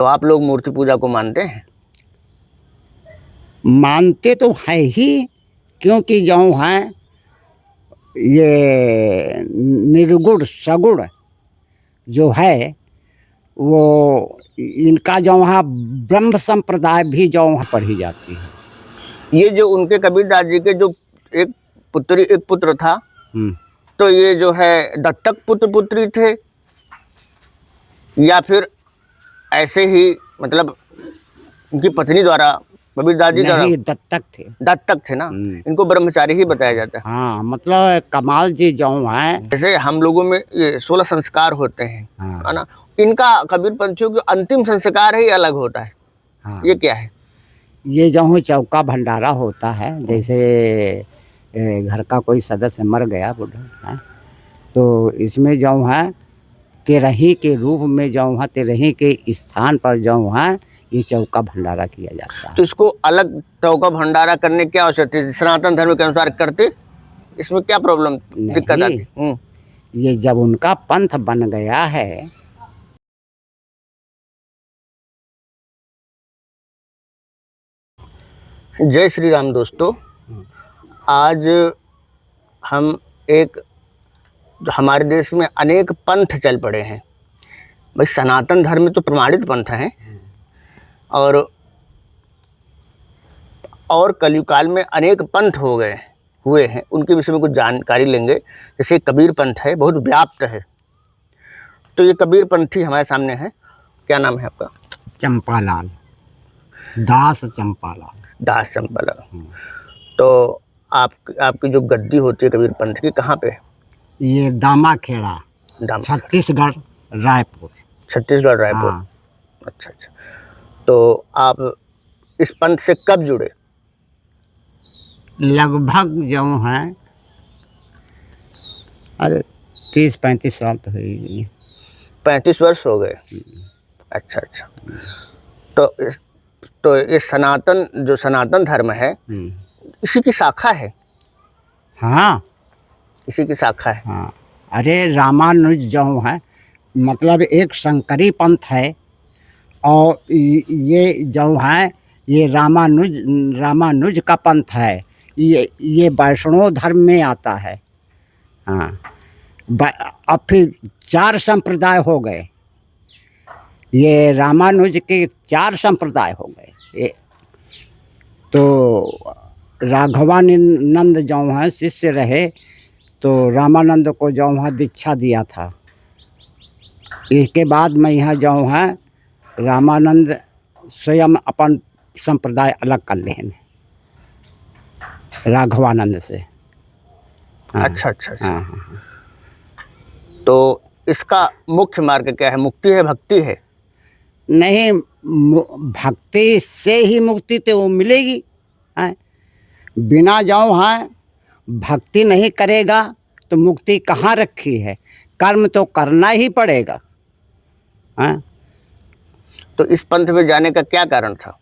तो आप लोग मूर्ति पूजा को मानते हैं? मानते तो है ही, क्योंकि जो है ये निर्गुण सगुण जो है वो इनका जो वहाँ ब्रह्म संप्रदाय भी जो वहाँ पढ़ी जाती है। ये जो उनके कबीरदास जी के जो एक पुत्र था, तो ये जो है दत्तक पुत्री थे या फिर ऐसे ही मतलब उनकी पत्नी द्वारा कबीरदास जी द्वारा? नहीं, दत्तक थे ना। इनको ब्रह्मचारी ही बताया जाता है। हाँ, मतलब कमाल जी जो है, जैसे हम लोगों में ये 16 संस्कार होते हैं, है ना, इनका कबीर पंथियों का अंतिम संस्कार ही अलग होता है। हाँ। ये क्या है? ये जो चौका भंडारा होता है, जैसे घर का कोई सदस्य मर गया बूढ़ा, तो इसमें जो है तेरही के रूप में जो है तेरही के स्थान पर जो है ये चौका भंडारा किया जाता है। तो इसको अलग चौका भंडारा करने की क्या आवश्यकता है? सनातन धर्म के अनुसार करते, इसमें क्या प्रॉब्लम दिक्कत आती? ये जब उनका पंथ बन गया है। जय श्री राम दोस्तों, आज हम एक हमारे देश में अनेक पंथ चल पड़े हैं भाई। सनातन धर्म तो प्रमाणित पंथ है और कलयुग काल में अनेक पंथ हुए हैं, उनके विषय में कुछ जानकारी लेंगे। जैसे कबीर पंथ है, बहुत व्याप्त है। तो ये कबीर पंथी हमारे सामने है। क्या नाम है आपका? चंपालाल, दास चंपालाल। दास चंपालाल। तो आपकी जो गद्दी होती है कबीर पंथ की, कहाँ पे? ये दामाखेड़ा, छत्तीसगढ़ रायपुर। छत्तीसगढ़ रायपुर। हाँ। अच्छा। तो आप इस पंथ से कब जुड़े? लगभग जो है 30-35 साल तो हुई। 35 वर्ष हो गए। अच्छा। तो ये सनातन धर्म है, इसी की शाखा है। हाँ, इसी की शाखा है। हाँ, अरे रामानुज जो है मतलब एक शंकरी पंथ है, और ये जो है ये रामानुज का पंथ है। ये वैष्णव धर्म में आता है। हाँ, अब फिर 4 संप्रदाय हो गए। ये रामानुज के 4 संप्रदाय हो गए। तो राघवानंद जो है शिष्य रहे, तो रामानंद को जो है दीक्षा दिया था। इसके बाद में यहाँ जो है रामानंद स्वयं अपन संप्रदाय अलग कर लें राघवानंद से। हाँ। अच्छा। हाँ। तो इसका मुख्य मार्ग क्या है? मुक्ति है, भक्ति है? नहीं, भक्ति से ही मुक्ति तो वो मिलेगी। बिना जो है भक्ति नहीं करेगा तो मुक्ति कहाँ रखी है? कर्म तो करना ही पड़ेगा। तो इस पंथ में जाने का क्या कारण था?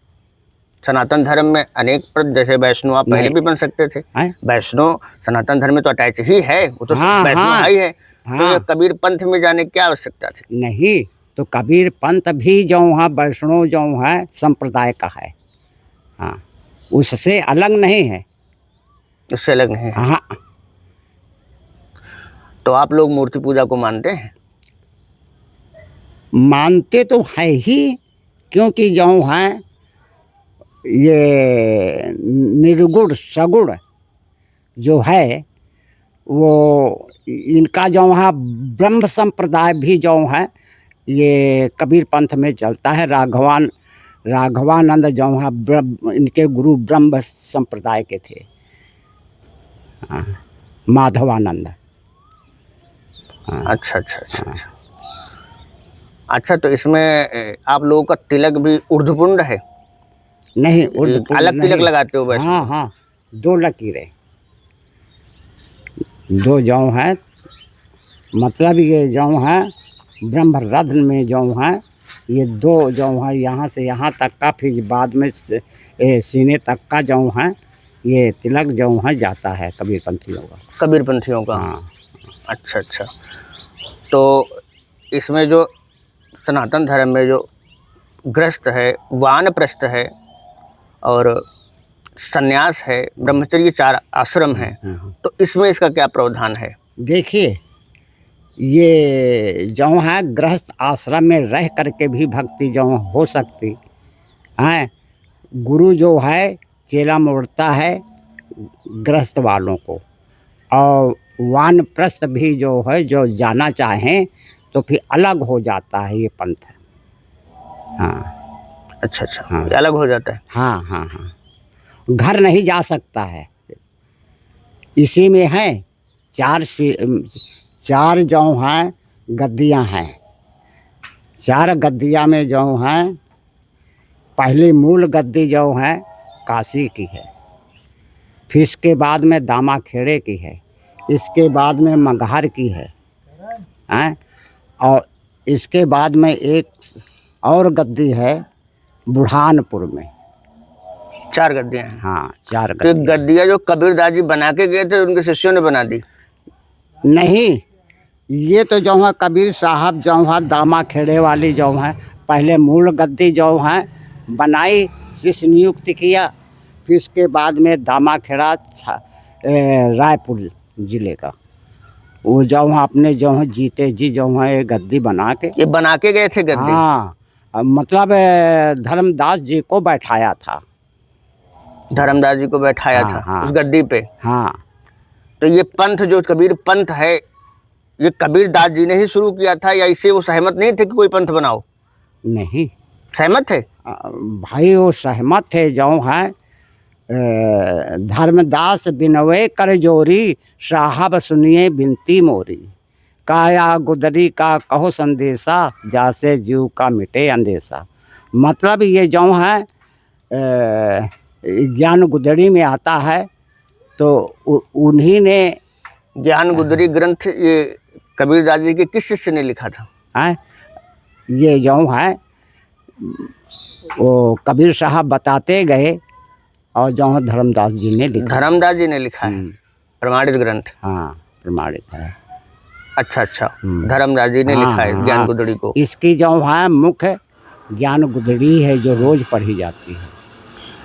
सनातन धर्म में अनेक पंथ, जैसे वैष्णव आप पहले भी बन सकते थे। वैष्णव सनातन धर्म में तो अटैच ही है, वो तो वैष्णव ही है। हाँ। तो ये कबीर पंथ में जाने की क्या आवश्यकता थी? नहीं, तो कबीर पंथ भी जो है वैष्णव जो है संप्रदाय का है। हाँ, उससे अलग नहीं है। उससे अलग नहीं है। हाँ। तो आप लोग मूर्ति पूजा को मानते हैं? मानते तो है ही, क्योंकि जो है ये निर्गुण सगुण जो है वो इनका जो है ब्रह्म संप्रदाय भी जो है ये कबीर पंथ में चलता है। राघवानंद जो है इनके गुरु ब्रह्म संप्रदाय के थे। माधवानंद। अच्छा। अच्छा, तो इसमें आप लोगों का तिलक भी ऊर्ध्वपुंड है? नहीं, अलग तिलक लगाते हो? वैसे हाँ, 2 लकीरें, 2 जो है, मतलब ये जो है ब्रह्म रत्न में जो है ये 2 जो है यहाँ से यहाँ तक का, फिर बाद में सीने तक का जो है ये तिलक जो है जाता है कबीर पंथियों का। हाँ। अच्छा। तो इसमें जो सनातन धर्म में जो गृहस्थ है, वानप्रस्थ है और सन्यास है, ब्रह्मचर्य 4 आश्रम हैं, तो इसमें इसका क्या प्रावधान है? देखिए, ये जो है गृहस्थ आश्रम में रह करके भी भक्ति जो हो सकती है। गुरु जो है चेला मोड़ता है गृहस्थ वालों को, और वानप्रस्थ भी जो है जो जाना चाहें तो फिर अलग हो जाता है ये पंथ। हाँ अच्छा अच्छा, हाँ, ये अलग हो जाता है। हाँ हाँ हाँ, घर नहीं जा सकता है। इसी में है 4 जो हैं गद्दियाँ हैं। 4 गद्दियाँ में जो हैं, पहली मूल गद्दी जो है काशी की है, फिर इसके बाद में दामाखेड़े की है, इसके बाद में मगहर की है, और इसके बाद में एक और गद्दी है बुरहानपुर में। 4 गद्दियाँ हैं। हाँ, 4 तो गद्दियाँ जो कबीरदास जी बना के गए थे, उनके शिष्यों ने बना दी? नहीं, ये तो जो है कबीर साहब जो है दामाखेड़े वाली जो है पहले मूल गद्दी जो है बनाई, शिष्य नियुक्त किया, फिर इसके बाद में दामाखेड़ा रायपुर जिले का वो जो है अपने जो है जीते जी जो है ये गद्दी बना के, ये बना के गए थे गद्दी? हाँ, मतलब धर्मदास जी को बैठाया था। धर्मदास जी को बैठाया हाँ, था हाँ, उस गद्दी पे। हाँ। तो ये पंथ जो कबीर पंथ है, ये कबीरदास जी ने ही शुरू किया था या इससे वो सहमत नहीं थे कि कोई पंथ बनाओ? नहीं, सहमत थे भाई, वो सहमत थे। जो है धर्मदास बिनवे कर जोरी, साहब सुनिए बिनती मोरी, काया गुदरी का कहो संदेशा, जासे जीव का मिटे अंदेशा। मतलब ये जो है ज्ञान गुदड़ी में आता है, तो उन्हीं ने ज्ञान गुदरी ग्रंथ ये कबीरदास जी के किस शिष्य ने लिखा था? है ये जो है वो कबीर साहब बताते गए, और जो है धर्मदास जी ने लिखा। धर्मदास जी ने लिखा है प्रमाणित ग्रंथ? हाँ, प्रमाणित है। अच्छा अच्छा, धर्मदास जी ने लिखा है ज्ञान गुदड़ी को। इसकी जो है मुख्य ज्ञान गुदड़ी है जो रोज पढ़ी जाती है।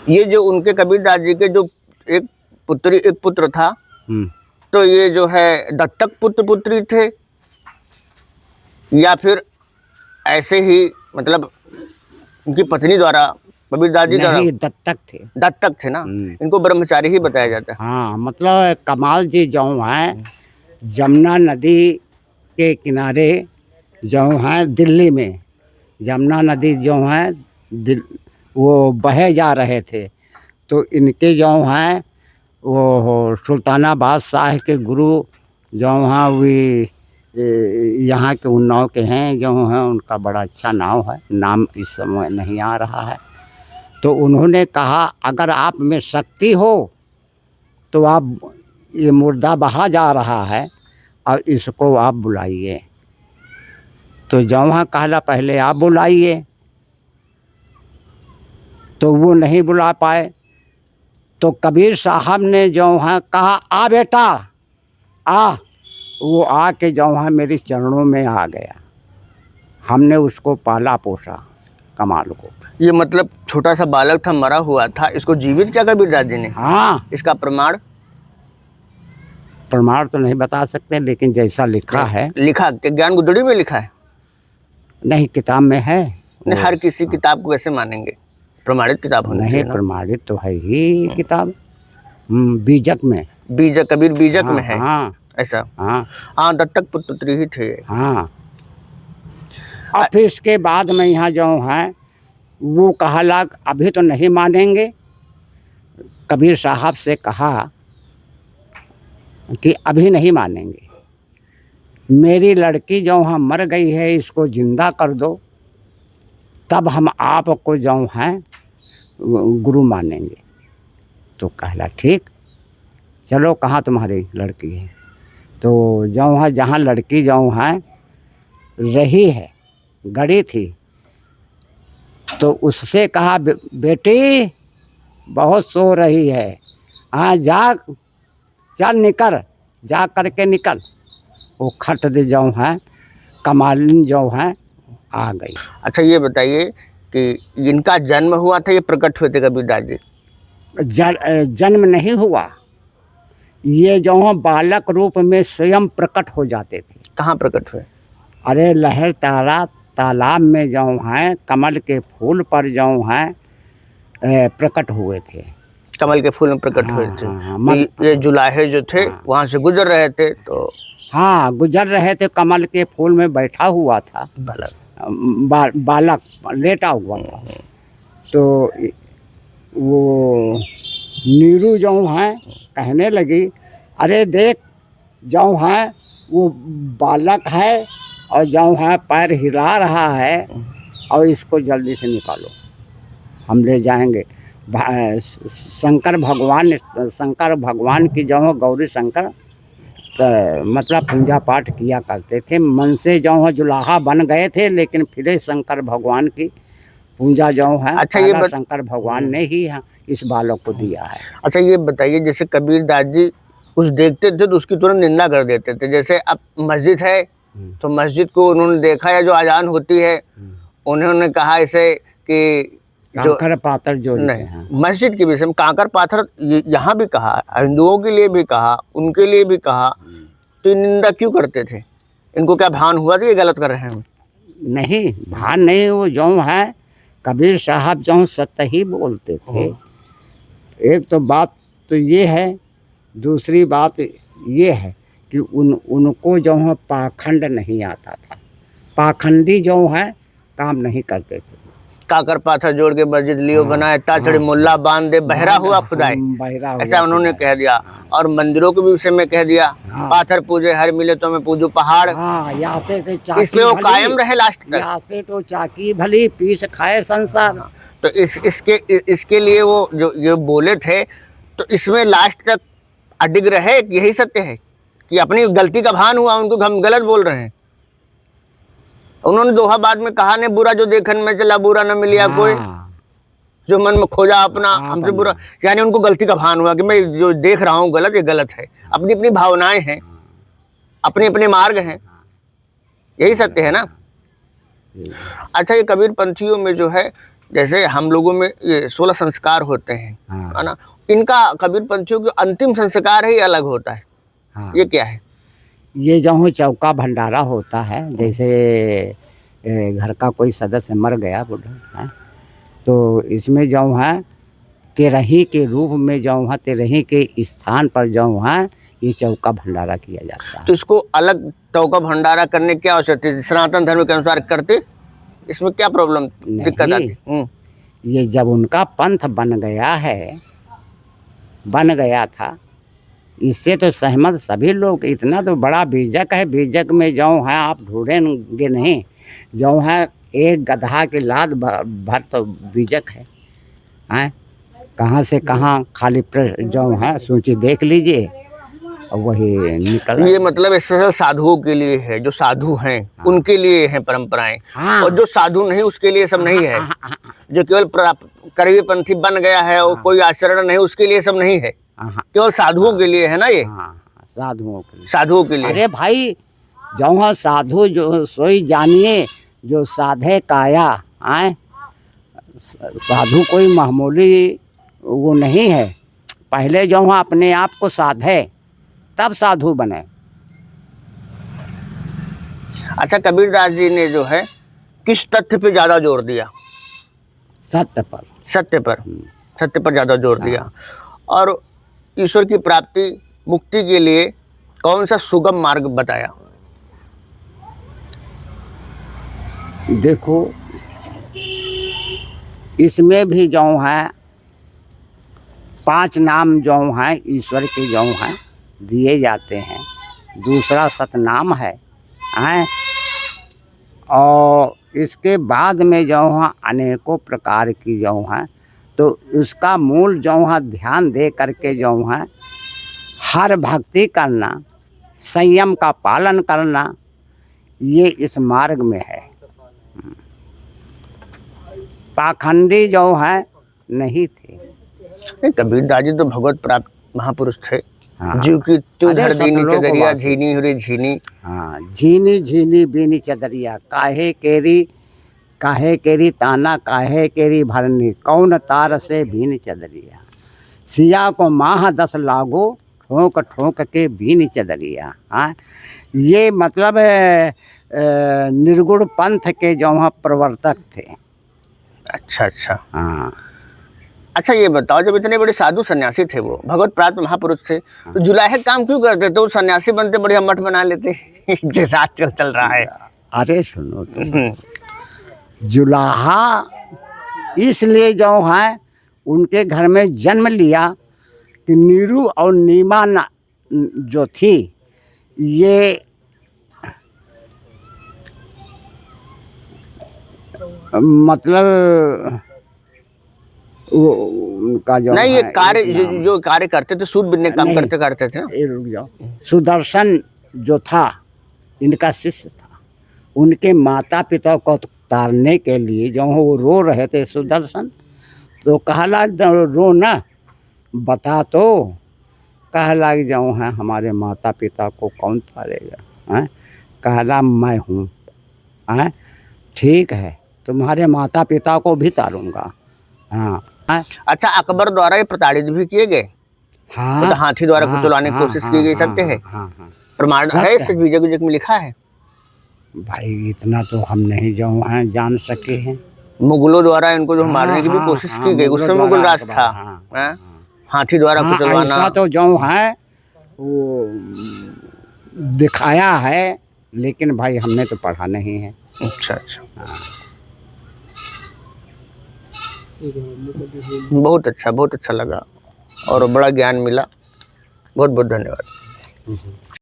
ये जो उनके कबीरदास जी के जो एक पुत्र था, तो ये जो है दत्तक पुत्री थे या फिर ऐसे ही, मतलब उनकी पत्नी द्वारा, कबीरदास जी द्वारा? दत्तक थे। दत्तक थे ना, इनको ब्रह्मचारी ही बताया जाता है। हाँ, मतलब कमाल जी जो हैं जमुना नदी के किनारे जो हैं दिल्ली में, जमुना नदी जो है वो बहे जा रहे थे, तो इनके जो हैं वो सुल्तानाबाद शाह के गुरु जो हैं वे यहाँ के उन्नाव के हैं, जो हैं उनका बड़ा अच्छा नाम है, नाम इस समय नहीं आ रहा है। तो उन्होंने कहा अगर आप में शक्ति हो तो आप, ये मुर्दा बहा जा रहा है और इसको आप बुलाइए। तो जहाँ कहला पहले आप बुलाइए, तो वो नहीं बुला पाए, तो कबीर साहब ने जो है कहा आ बेटा आ, वो आके जो है मेरे चरणों में आ गया। हमने उसको पाला पोसा कमाल को। ये मतलब छोटा सा बालक था, मरा हुआ था, इसको जीवित किया कबीरदास जी ने? हाँ। इसका प्रमाण तो नहीं बता सकते, लेकिन जैसा लिखा है। लिखा ज्ञान गुदड़ी में लिखा है? नहीं, किताब में है। नहीं, हर किसी किताब को कैसे मानेंगे? प्रमाणित किताब होनी चाहिए। नहीं, प्रमाणित तो है ही किताब। बीजक में, बीजक, कबीर बीजक में है। हाँ, ऐसा? हाँ हाँ, दत्तक पुत्री ही थे। हाँ। और फिर इसके बाद में यहाँ जो है वो कहला अभी तो नहीं मानेंगे। कबीर साहब से कहा कि अभी नहीं मानेंगे, मेरी लड़की जो है मर गई है, इसको जिंदा कर दो, तब हम आपको जो है गुरु मानेंगे। तो कहला ठीक, चलो कहाँ तुम्हारी लड़की है? तो जो है जहाँ लड़की जो है रही है, गड़ी थी, तो उससे कहा बेटी बहुत सो रही है, हाँ जा, चल निकल, जा करके निकल। वो खट दे जो है कमालिन जो है आ गई। अच्छा, ये बताइए कि इनका जन्म हुआ था, ये प्रकट हुए थे कबीरदास जी? जन्म नहीं हुआ, ये जो है बालक रूप में स्वयं प्रकट हो जाते थे। कहाँ प्रकट हुए? अरे लहर तारा तालाब में जो है कमल के फूल पर जो है प्रकट हुए थे। कमल के फूल में प्रकट हुए थे। तो ये जुलाहे जो थे वहाँ से गुजर रहे थे, तो हाँ गुजर रहे थे, कमल के फूल में बैठा हुआ था बालक लेटा हुआ था। तो वो नीरू जो है कहने लगी, अरे देख जो है वो बालक है और जो है पैर हिला रहा है, और इसको जल्दी से निकालो, हम ले जाएंगे। शंकर भगवान की जो है गौरी शंकर मतलब पूजा पाठ किया करते थे। मन से जो है जुलाहा बन गए थे, लेकिन फिर शंकर भगवान की पूजा जो है अच्छा ये शंकर भगवान ने ही इस बालक को दिया है। अच्छा ये बताइए, जैसे कबीरदास जी कुछ देखते थे तो उसकी तुरंत निंदा कर देते थे। जैसे अब मस्जिद है तो मस्जिद को उन्होंने देखा, या जो अजान होती है उन्होंने कहा इसे कि कांकर पाथर जो नहीं, मस्जिद के विषय में कांकर पाथर यहाँ भी कहा, हिंदुओं के लिए भी कहा, उनके लिए भी कहा, तो ये निंदा क्यों करते थे? इनको क्या भान हुआ कि ये गलत कर रहे हैं? नहीं, भान नहीं, वो जो है कबीर साहब जो सत्य ही बोलते थे। एक तो बात तो ये है, दूसरी बात ये है कि उनको जो है पाखंड नहीं आता था, पाखंडी जो है काम नहीं करते थे। काकर पाथर जोड़ के मस्जिद लियो बनाए, ताछड़ी मुल्ला बांध दे, बहरा हुआ खुदाई, ऐसा उन्होंने कह दिया। और मंदिरों के विषय में कह दिया, पाथर पूजे हर मिले तो मैं पूजू पहाड़। इसमें वो कायम रहे लास्ट तक। याते तो चाकी भली पीस खाए संसार। तो इसके लिए वो जो बोले थे, तो इसमें लास्ट तक अडिग रहे। यही सत्य है कि अपनी गलती का भान हुआ, उनको हम गलत बोल रहे हैं। उन्होंने दोहा बाद में कहा, ने बुरा जो देखन में चला बुरा न मिलिया कोई, जो मन में खोजा अपना हमसे बुरा। यानी उनको गलती का भान हुआ कि मैं जो देख रहा हूँ गलत, ये गलत है। अपनी अपनी भावनाएं हैं, अपने अपने मार्ग हैं, यही सत्य है ना। अच्छा ये कबीर पंथियों में जो है, जैसे हम लोगों में ये 16 संस्कार होते हैं, है ना, इनका कबीर पंथियों का अंतिम संस्कार ही अलग होता है। ये क्या है? ये जो है चौका भंडारा होता है। जैसे घर का कोई सदस्य मर गया बूढ़ा है, तो इसमें जो है तेरही के रूप में जो है तेरही के स्थान पर जो है ये चौका भंडारा किया जाता है। तो इसको अलग चौका भंडारा करने की आवश्यकता है? सनातन धर्म के अनुसार करते, इसमें क्या प्रॉब्लम दिक्कत आती? ये जब उनका पंथ बन गया था, इससे तो सहमत सभी लोग। इतना तो बड़ा बीजक है, बीजक में जो है आप ढूंढेंगे नहीं, जो है एक गधा के लाद भर तो बीजक है। कहाँ से कहाँ खाली जो है सूची देख लीजिए और वही निकल। ये मतलब स्पेशल साधुओं के लिए है, जो साधु हैं उनके लिए है परंपराएं। और जो साधु नहीं उसके लिए सब नहीं है। जो केवल करीबी पंथी बन गया है और कोई आचरण नहीं, उसके लिए सब नहीं है, केवल साधुओं के लिए है ना। ये साधुओं के लिए। अरे भाई जो साधु जो सोई जानिए जो साधे काया। साधु कोई मामूली वो नहीं है, पहले जो अपने आप को साधे तब साधु बने। अच्छा कबीरदास जी ने जो है किस तथ्य पे ज्यादा जोर दिया? सत्य पर ज्यादा जोर दिया। और ईश्वर की प्राप्ति मुक्ति के लिए कौन सा सुगम मार्ग बताया? देखो इसमें भी जो है 5 नाम जो हैं ईश्वर के जो हैं दिए जाते हैं। दूसरा सतनाम है, और इसके बाद में जो है अनेकों प्रकार की जो हैं, तो उसका मूल जो है ध्यान दे करके जो है हर भक्ति करना, संयम का पालन करना, ये इस मार्ग में है। पाखंडी जो है नहीं थे। कबीरदास जी तो भगवत प्राप्त महापुरुष थे। जीव की तू धर दीनी चदरिया झीनी हुरी झीनी। झीनी झीनी बीनी चदरिया काहे केरी काहे केरी ताना काहे केरी भरनी, कौन तार से भीन चदरिया, सिया को माह 10 लागो, ठोक ठोक के भीन चदरिया। हाँ, ये मतलब निर्गुण पंथ के जो वहाँ प्रवर्तक थे। अच्छा अच्छा। हाँ। अच्छा ये बताओ, जब इतने बड़े साधु सन्यासी थे, वो भगवत प्राप्त महापुरुष थे, तो जुलाहे काम क्यों करते? तो सन्यासी बनते, बढ़िया मठ बना लेते जैसा आजकल चल रहा है। अरे सुनो तो, जुलाहा इसलिए जो है उनके घर में जन्म लिया कि नीरू और नीमा जो थी, ये मतलब वो उनका जो नहीं, ये कार्य जो कार्य करते थे, सूत बिनने काम करते करते थे। रुक जाओ, सुदर्शन जो था इनका शिष्य था, उनके माता पिता को तारने के लिए जो वो रो रहे थे सुदर्शन, तो कहला रो ना, बता तो, कहला जो है हमारे माता पिता को कौन तारेगा? हैं? कहला मैं हूँ। हैं? ठीक है, तुम्हारे माता पिता को भी तारूंगा। हाँ। अच्छा, अकबर द्वारा ये प्रताड़ित भी किए गए? हाँ, तो हाथी द्वारा कुचलवाने की कोशिश की गई, सत्य है? प्रमाण है, इस विजय में लिखा है? भाई इतना तो हम नहीं जो हैं जान सके हैं। मुगलों द्वारा इनको जो मारने की भी कोशिश की गई, उस समय मुगल राज था। हाथी द्वारा कुचलवाना ऐसा तो जो है वो दिखाया है, लेकिन भाई हमने तो पढ़ा नहीं है। अच्छा अच्छा। बहुत अच्छा लगा और बड़ा ज्ञान मिला। बहुत बहुत धन्यवाद।